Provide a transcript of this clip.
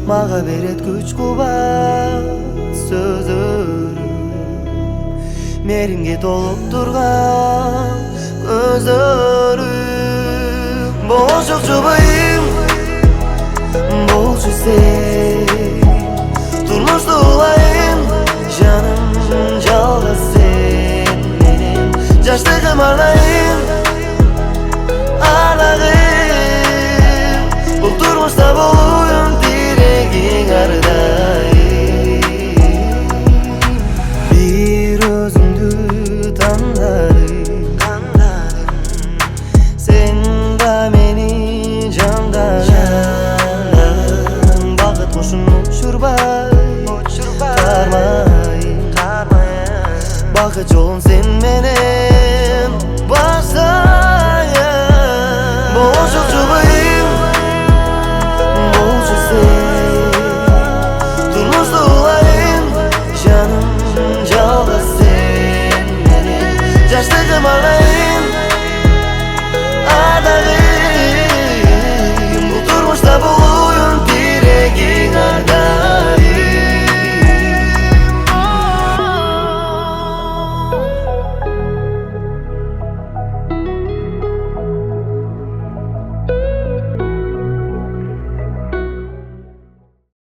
Mağa beret güç kubat sözlerim Merimge tolup durgan gözlerim Boşuk jubayım bolçu sen Turmuşda olayım canım жалғыз sen Menim жаштыгым арнайым арнагым Бул турмушта болуйм тилегиң ардайым Бир өзүңдү тандадым Сен да мени жандадың Бакыт кушун учурбай кармайын Бакыт жолун сен менен